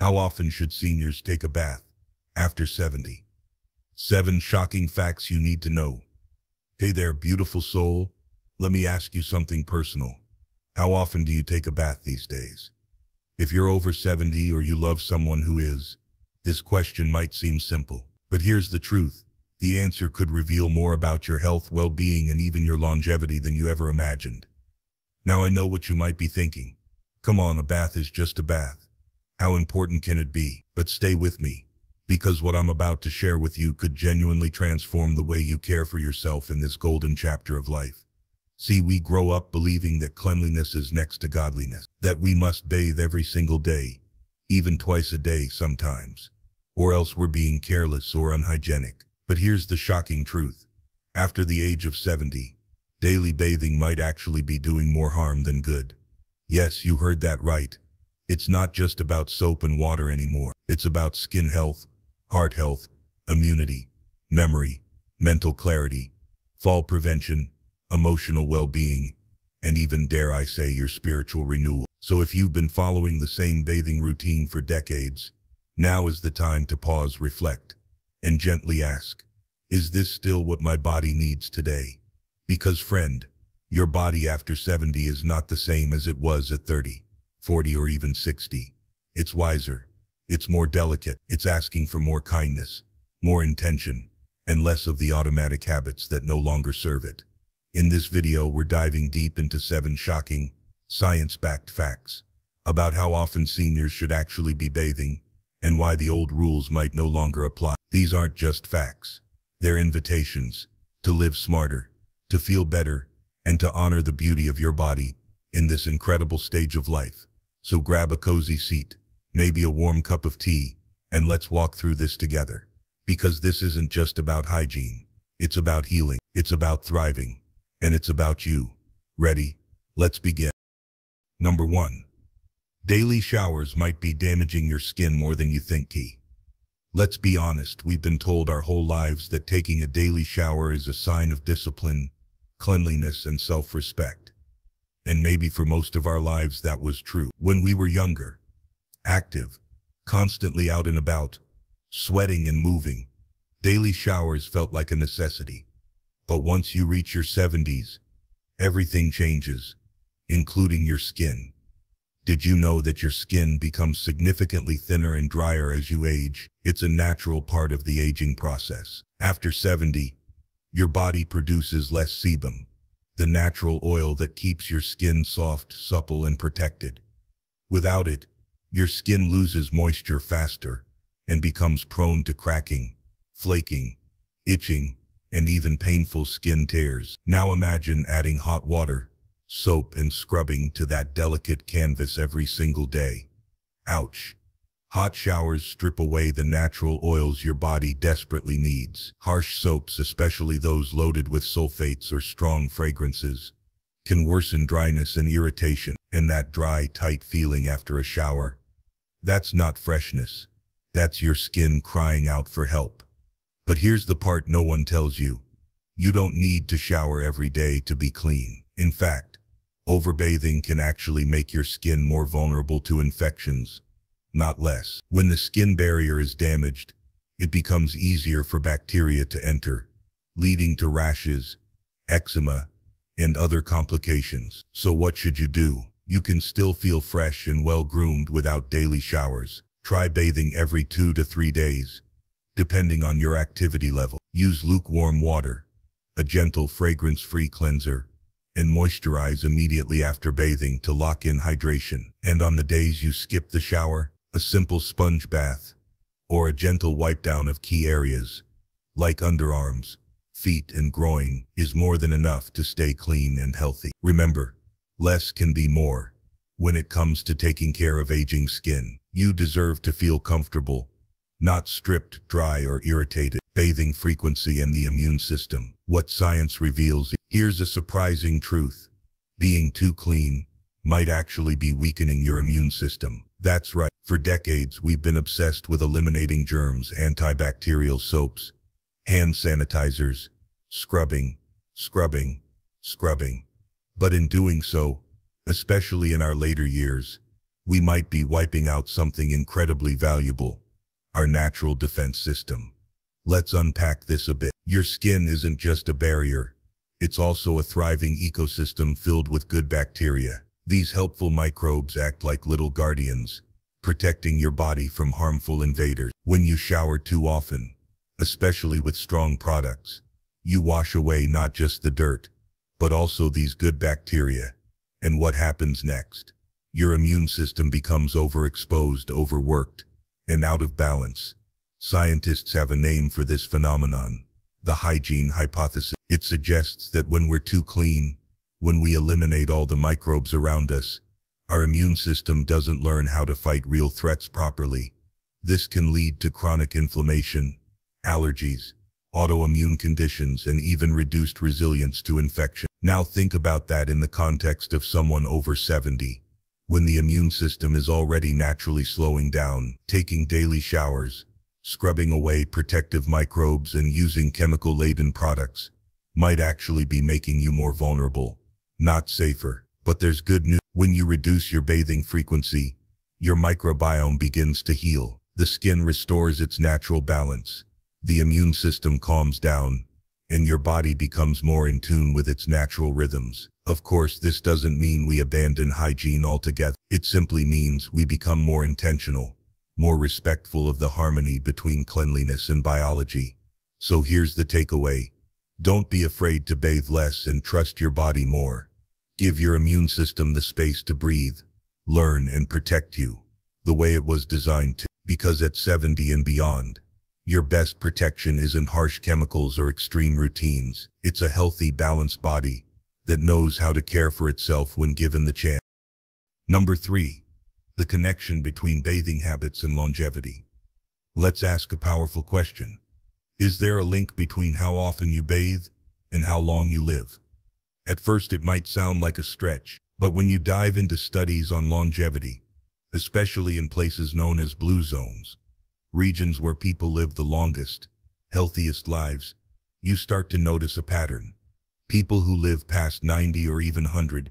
How often should seniors take a bath after 70? 7 shocking facts you need to know. Hey there, beautiful soul. Let me ask you something personal. How often do you take a bath these days? If you're over 70 or you love someone who is, this question might seem simple. But here's the truth. The answer could reveal more about your health, well-being, and even your longevity than you ever imagined. Now I know what you might be thinking. Come on, a bath is just a bath. How important can it be? But stay with me, because what I'm about to share with you could genuinely transform the way you care for yourself in this golden chapter of life. See, we grow up believing that cleanliness is next to godliness, that we must bathe every single day, even twice a day sometimes, or else we're being careless or unhygienic. But here's the shocking truth. After the age of 70, daily bathing might actually be doing more harm than good. Yes, you heard that right. It's not just about soap and water anymore. It's about skin health, heart health, immunity, memory, mental clarity, fall prevention, emotional well-being, and even, dare I say, your spiritual renewal. So if you've been following the same bathing routine for decades, now is the time to pause, reflect, and gently ask, is this still what my body needs today? Because friend, your body after 70 is not the same as it was at 30, 40, or even 60. It's wiser. It's more delicate. It's asking for more kindness, more intention, and less of the automatic habits that no longer serve it. In this video, we're diving deep into 7 shocking, science-backed facts about how often seniors should actually be bathing and why the old rules might no longer apply. These aren't just facts. They're invitations to live smarter, to feel better, and to honor the beauty of your body in this incredible stage of life. So grab a cozy seat, maybe a warm cup of tea, and let's walk through this together. Because this isn't just about hygiene. It's about healing. It's about thriving. And it's about you. Ready? Let's begin. Number 1. Daily showers might be damaging your skin more than you think. Let's be honest, we've been told our whole lives that taking a daily shower is a sign of discipline, cleanliness, and self-respect. And maybe for most of our lives that was true. When we were younger, active, constantly out and about, sweating and moving, daily showers felt like a necessity. But once you reach your 70s, everything changes, including your skin. Did you know that your skin becomes significantly thinner and drier as you age? It's a natural part of the aging process. After 70, your body produces less sebum, the natural oil that keeps your skin soft, supple, and protected. Without it, your skin loses moisture faster and becomes prone to cracking, flaking, itching, and even painful skin tears. Now imagine adding hot water, soap, and scrubbing to that delicate canvas every single day. Ouch. Hot showers strip away the natural oils your body desperately needs. Harsh soaps, especially those loaded with sulfates or strong fragrances, can worsen dryness and irritation. And that dry, tight feeling after a shower, that's not freshness. That's your skin crying out for help. But here's the part no one tells you. You don't need to shower every day to be clean. In fact, overbathing can actually make your skin more vulnerable to infections, not less. When the skin barrier is damaged, it becomes easier for bacteria to enter, leading to rashes, eczema, and other complications. So what should you do? You can still feel fresh and well-groomed without daily showers. Try bathing every 2 to 3 days, depending on your activity level. Use lukewarm water, a gentle fragrance-free cleanser, and moisturize immediately after bathing to lock in hydration. And on the days you skip the shower, a simple sponge bath, or a gentle wipe down of key areas, like underarms, feet, and groin, is more than enough to stay clean and healthy. Remember, less can be more when it comes to taking care of aging skin. You deserve to feel comfortable, not stripped, dry, or irritated. Bathing frequency and the immune system. What science reveals. Here's a surprising truth. Being too clean might actually be weakening your immune system. That's right. For decades, we've been obsessed with eliminating germs, antibacterial soaps, hand sanitizers, scrubbing, scrubbing. But in doing so, especially in our later years, we might be wiping out something incredibly valuable, our natural defense system. Let's unpack this a bit. Your skin isn't just a barrier. It's also a thriving ecosystem filled with good bacteria. These helpful microbes act like little guardians, protecting your body from harmful invaders. When you shower too often, especially with strong products, you wash away not just the dirt, but also these good bacteria. And what happens next? Your immune system becomes overexposed, overworked, and out of balance. Scientists have a name for this phenomenon: the hygiene hypothesis. It suggests that when we're too clean, when we eliminate all the microbes around us, our immune system doesn't learn how to fight real threats properly. This can lead to chronic inflammation, allergies, autoimmune conditions, and even reduced resilience to infection. Now think about that in the context of someone over 70. When the immune system is already naturally slowing down, taking daily showers, scrubbing away protective microbes, and using chemical-laden products might actually be making you more vulnerable, not safer. But there's good news. When you reduce your bathing frequency, your microbiome begins to heal. The skin restores its natural balance. The immune system calms down, and your body becomes more in tune with its natural rhythms. Of course, this doesn't mean we abandon hygiene altogether. It simply means we become more intentional, more respectful of the harmony between cleanliness and biology. So here's the takeaway. Don't be afraid to bathe less and trust your body more. Give your immune system the space to breathe, learn, and protect you the way it was designed to. Because at 70 and beyond, your best protection isn't harsh chemicals or extreme routines. It's a healthy, balanced body that knows how to care for itself when given the chance. Number 3. The connection between bathing habits and longevity. Let's ask a powerful question. Is there a link between how often you bathe and how long you live? At first it might sound like a stretch, but when you dive into studies on longevity, especially in places known as blue zones, regions where people live the longest, healthiest lives, you start to notice a pattern. People who live past 90 or even 100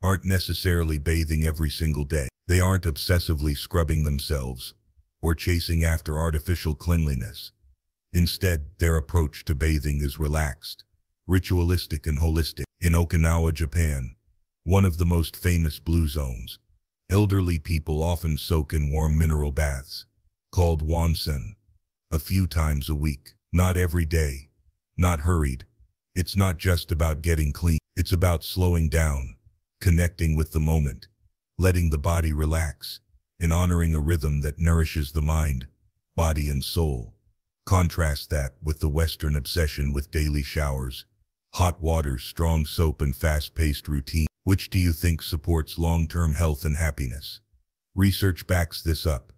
aren't necessarily bathing every single day. They aren't obsessively scrubbing themselves or chasing after artificial cleanliness. Instead, their approach to bathing is relaxed, ritualistic, and holistic. In Okinawa, Japan, one of the most famous blue zones, elderly people often soak in warm mineral baths, called onsen, a few times a week. Not every day, not hurried. It's not just about getting clean. It's about slowing down, connecting with the moment, letting the body relax, and honoring a rhythm that nourishes the mind, body, and soul. Contrast that with the Western obsession with daily showers, hot water, strong soap, and fast-paced routine. Which do you think supports long-term health and happiness? Research backs this up.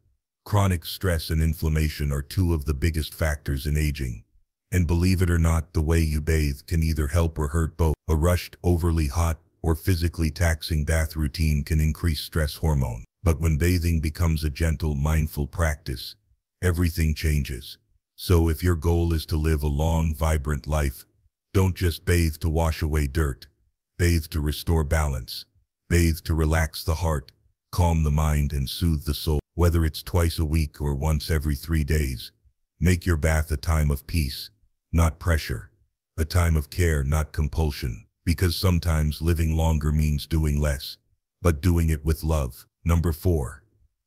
Chronic stress and inflammation are two of the biggest factors in aging. And believe it or not, the way you bathe can either help or hurt both. A rushed, overly hot, or physically taxing bath routine can increase stress hormone. But when bathing becomes a gentle, mindful practice, everything changes. So if your goal is to live a long, vibrant life, don't just bathe to wash away dirt. Bathe to restore balance. Bathe to relax the heart, calm the mind, and soothe the soul. Whether it's twice a week or once every 3 days, make your bath a time of peace, not pressure. A time of care, not compulsion. Because sometimes living longer means doing less, but doing it with love. Number 4.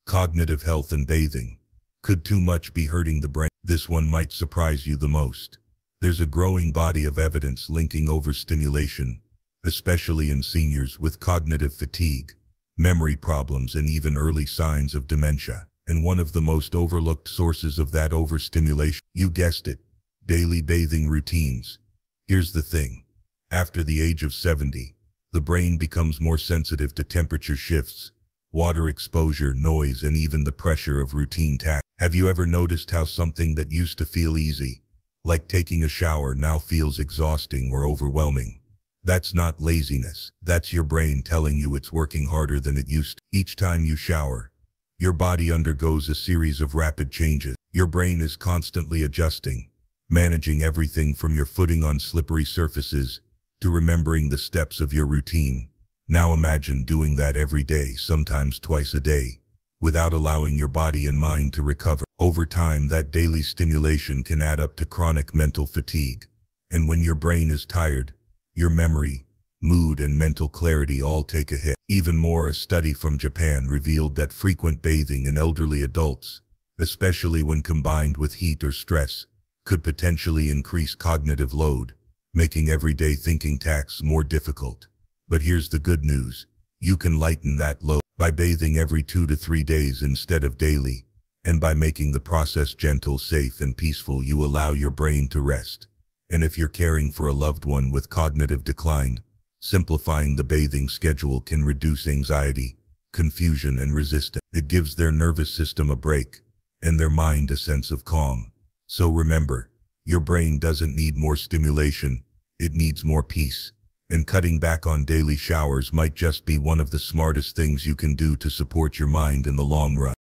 Cognitive health and bathing. Could too much be hurting the brain? This one might surprise you the most. There's a growing body of evidence linking overstimulation, especially in seniors, with cognitive fatigue, memory problems, and even early signs of dementia. And one of the most overlooked sources of that overstimulation, you guessed it, daily bathing routines. Here's the thing. After the age of 70, the brain becomes more sensitive to temperature shifts, water exposure, noise, and even the pressure of routine tasks. Have you ever noticed how something that used to feel easy, like taking a shower, now feels exhausting or overwhelming? That's not laziness. That's your brain telling you it's working harder than it used to. Each time you shower, your body undergoes a series of rapid changes. Your brain is constantly adjusting, managing everything from your footing on slippery surfaces to remembering the steps of your routine. Now imagine doing that every day, sometimes twice a day, without allowing your body and mind to recover. Over time, that daily stimulation can add up to chronic mental fatigue. And when your brain is tired, your memory, mood, and mental clarity all take a hit. Even more, a study from Japan revealed that frequent bathing in elderly adults, especially when combined with heat or stress, could potentially increase cognitive load, making everyday thinking tasks more difficult. But here's the good news. You can lighten that load by bathing every 2 to 3 days instead of daily, and by making the process gentle, safe, and peaceful, you allow your brain to rest. And if you're caring for a loved one with cognitive decline, simplifying the bathing schedule can reduce anxiety, confusion, and resistance. It gives their nervous system a break, and their mind a sense of calm. So remember, your brain doesn't need more stimulation, it needs more peace. And cutting back on daily showers might just be one of the smartest things you can do to support your mind in the long run.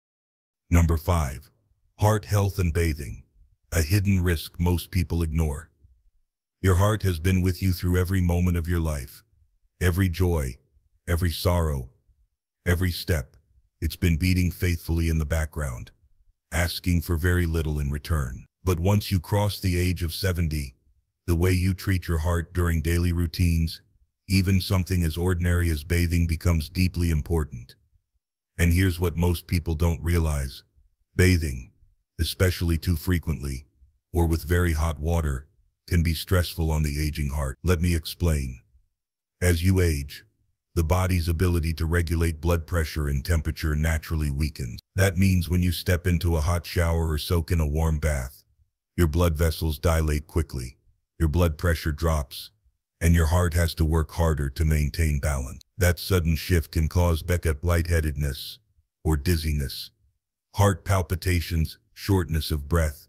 Number 5. Heart health and bathing. A hidden risk most people ignore. Your heart has been with you through every moment of your life. Every joy, every sorrow, every step. It's been beating faithfully in the background, asking for very little in return. But once you cross the age of 70, the way you treat your heart during daily routines, even something as ordinary as bathing, becomes deeply important. And here's what most people don't realize. Bathing, especially too frequently, or with very hot water, can be stressful on the aging heart. Let me explain. As you age, the body's ability to regulate blood pressure and temperature naturally weakens. That means when you step into a hot shower or soak in a warm bath, your blood vessels dilate quickly, your blood pressure drops, and your heart has to work harder to maintain balance. That sudden shift can cause lightheadedness or dizziness, heart palpitations, shortness of breath,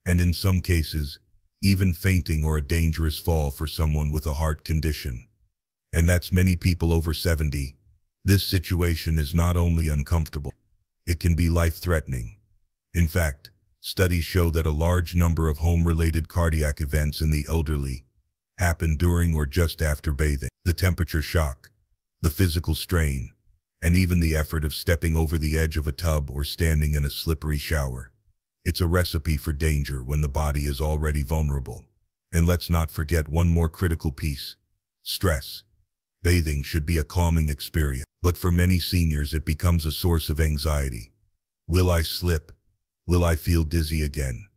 and in some cases, even fainting or a dangerous fall for someone with a heart condition. And that's many people over 70. This situation is not only uncomfortable, it can be life-threatening. In fact, studies show that a large number of home-related cardiac events in the elderly happen during or just after bathing. The temperature shock, the physical strain, and even the effort of stepping over the edge of a tub or standing in a slippery shower. It's a recipe for danger when the body is already vulnerable. And let's not forget one more critical piece: stress. Bathing should be a calming experience, but for many seniors it becomes a source of anxiety. Will I slip? Will I feel dizzy again?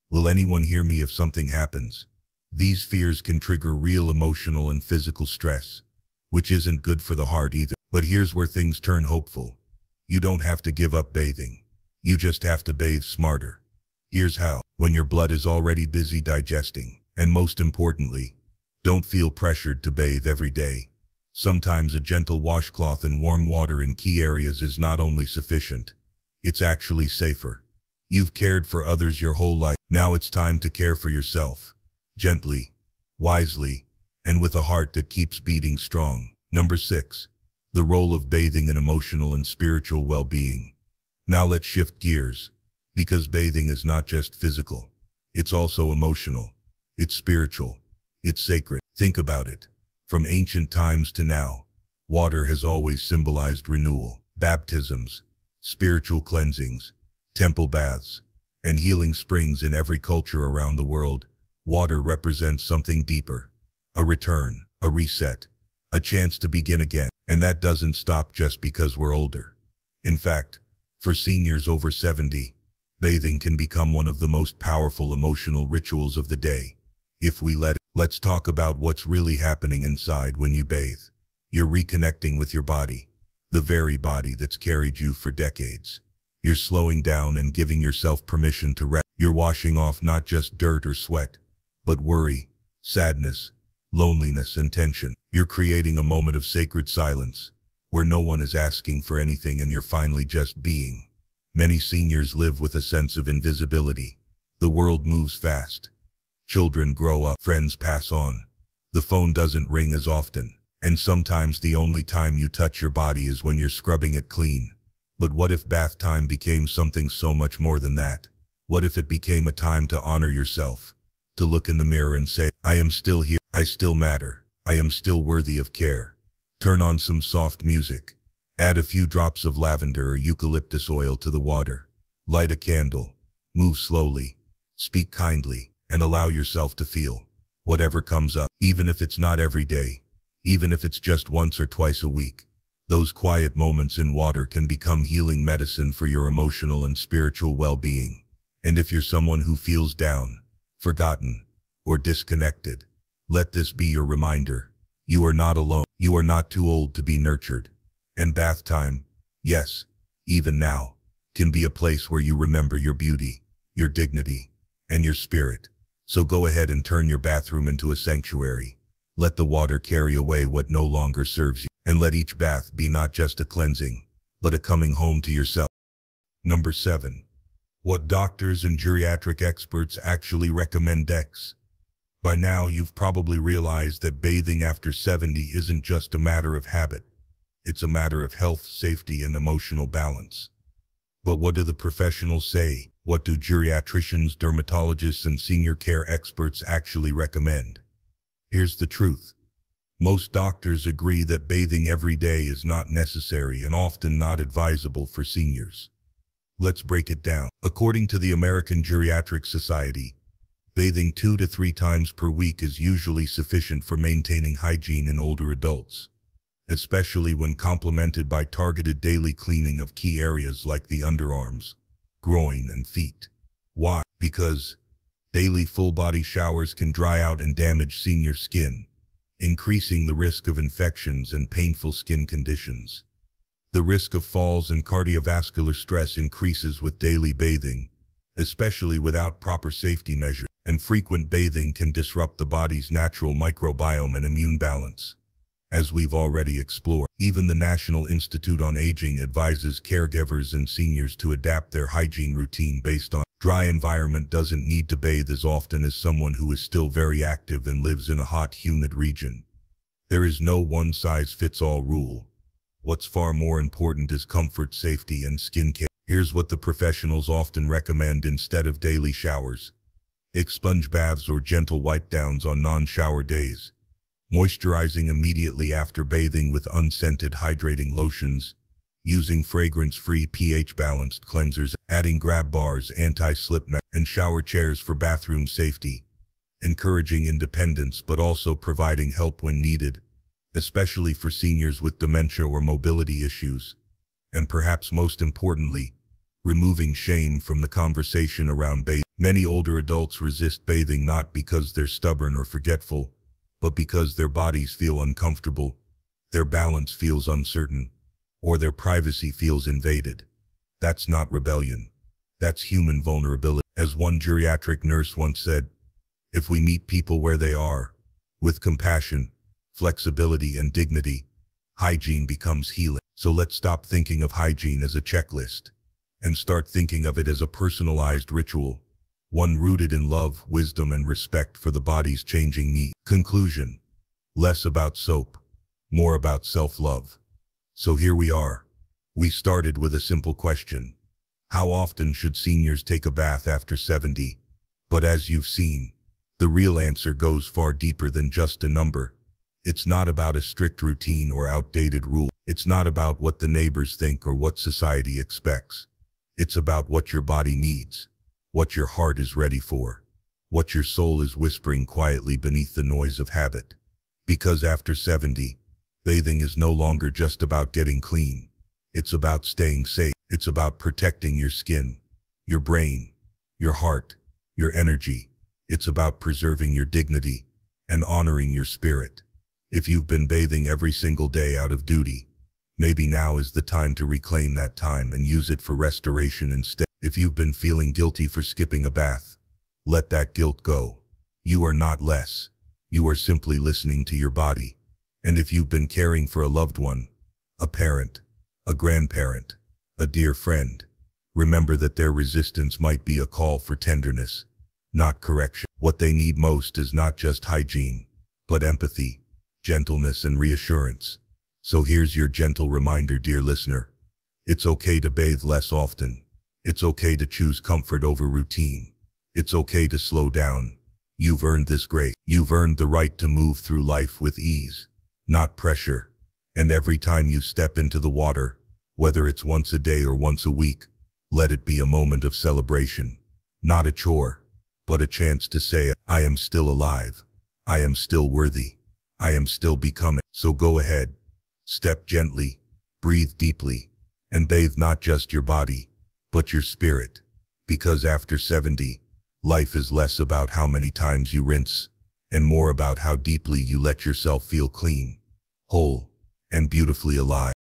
Will anyone hear me if something happens? These fears can trigger real emotional and physical stress, which isn't good for the heart either. But here's where things turn hopeful. You don't have to give up bathing. You just have to bathe smarter. Here's how. When your blood is already busy digesting, and most importantly, don't feel pressured to bathe every day. Sometimes a gentle washcloth and warm water in key areas is not only sufficient, it's actually safer. You've cared for others your whole life. Now it's time to care for yourself. Gently, wisely, and with a heart that keeps beating strong. Number 6. The role of bathing in emotional and spiritual well-being. Now let's shift gears, because bathing is not just physical. It's also emotional. It's spiritual. It's sacred. Think about it. From ancient times to now, water has always symbolized renewal. Baptisms, spiritual cleansings, temple baths, and healing springs in every culture around the world. Water represents something deeper. A return, a reset, a chance to begin again. And that doesn't stop just because we're older. In fact, for seniors over 70, bathing can become one of the most powerful emotional rituals of the day. If we let it. Let's talk about what's really happening inside when you bathe. You're reconnecting with your body, the very body that's carried you for decades. You're slowing down and giving yourself permission to rest. You're washing off not just dirt or sweat, but worry, sadness, loneliness, and tension. You're creating a moment of sacred silence, where no one is asking for anything and you're finally just being. Many seniors live with a sense of invisibility. The world moves fast. Children grow up, friends pass on. The phone doesn't ring as often, and sometimes the only time you touch your body is when you're scrubbing it clean. But what if bath time became something so much more than that? What if it became a time to honor yourself, to look in the mirror and say, I am still here, I still matter, I am still worthy of care. Turn on some soft music. Add a few drops of lavender or eucalyptus oil to the water. Light a candle. Move slowly. Speak kindly, and allow yourself to feel whatever comes up, even if it's not every day, even if it's just once or twice a week. Those quiet moments in water can become healing medicine for your emotional and spiritual well-being. And if you're someone who feels down, forgotten, or disconnected, let this be your reminder. You are not alone. You are not too old to be nurtured. And bath time, yes, even now, can be a place where you remember your beauty, your dignity, and your spirit. So go ahead and turn your bathroom into a sanctuary. Let the water carry away what no longer serves you, and let each bath be not just a cleansing, but a coming home to yourself. Number 7. What doctors and geriatric experts actually recommend. By now, you've probably realized that bathing after 70 isn't just a matter of habit. It's a matter of health, safety, and emotional balance. But what do the professionals say? What do geriatricians, dermatologists, and senior care experts actually recommend? Here's the truth. Most doctors agree that bathing every day is not necessary and often not advisable for seniors. Let's break it down. According to the American Geriatric Society, bathing 2 to 3 times per week is usually sufficient for maintaining hygiene in older adults, especially when complemented by targeted daily cleaning of key areas like the underarms, groin, and feet. Why? Because daily full-body showers can dry out and damage senior skin, increasing the risk of infections and painful skin conditions. The risk of falls and cardiovascular stress increases with daily bathing, especially without proper safety measures, and frequent bathing can disrupt the body's natural microbiome and immune balance. As we've already explored, even the National Institute on Aging advises caregivers and seniors to adapt their hygiene routine based on dry environment. Doesn't need to bathe as often as someone who is still very active and lives in a hot, humid region. There is no one-size-fits-all rule. What's far more important is comfort, safety, and skin care. Here's what the professionals often recommend instead of daily showers. Sponge baths or gentle wipe-downs on non-shower days. Moisturizing immediately after bathing with unscented hydrating lotions. Using fragrance-free pH-balanced cleansers. Adding grab bars, anti-slip mat, and shower chairs for bathroom safety. Encouraging independence but also providing help when needed, especially for seniors with dementia or mobility issues. And perhaps most importantly, removing shame from the conversation around bathing. Many older adults resist bathing not because they're stubborn or forgetful, but because their bodies feel uncomfortable, their balance feels uncertain, or their privacy feels invaded. That's not rebellion. That's human vulnerability. As one geriatric nurse once said, if we meet people where they are, with compassion, flexibility, and dignity, hygiene becomes healing. So let's stop thinking of hygiene as a checklist and start thinking of it as a personalized ritual, one rooted in love, wisdom, and respect for the body's changing needs. Conclusion: less about soap, more about self-love. So here we are. We started with a simple question. How often should seniors take a bath after 70? But as you've seen, the real answer goes far deeper than just a number. It's not about a strict routine or outdated rule. It's not about what the neighbors think or what society expects. It's about what your body needs, what your heart is ready for, what your soul is whispering quietly beneath the noise of habit. Because after 70, bathing is no longer just about getting clean. It's about staying safe. It's about protecting your skin, your brain, your heart, your energy. It's about preserving your dignity and honoring your spirit. If you've been bathing every single day out of duty, maybe now is the time to reclaim that time and use it for restoration instead. If you've been feeling guilty for skipping a bath, let that guilt go. You are not less. You are simply listening to your body. And if you've been caring for a loved one, a parent, a grandparent, a dear friend, remember that their resistance might be a call for tenderness, not correction. What they need most is not just hygiene, but empathy, gentleness, and reassurance. So here's your gentle reminder, dear listener. It's okay to bathe less often. It's okay to choose comfort over routine. It's okay to slow down. You've earned this grace. You've earned the right to move through life with ease, not pressure. And every time you step into the water, whether it's once a day or once a week, let it be a moment of celebration, not a chore, but a chance to say, I am still alive. I am still worthy. I am still becoming. So go ahead, step gently, breathe deeply, and bathe not just your body, but your spirit. Because after 70, life is less about how many times you rinse, and more about how deeply you let yourself feel clean, whole, and beautifully alive.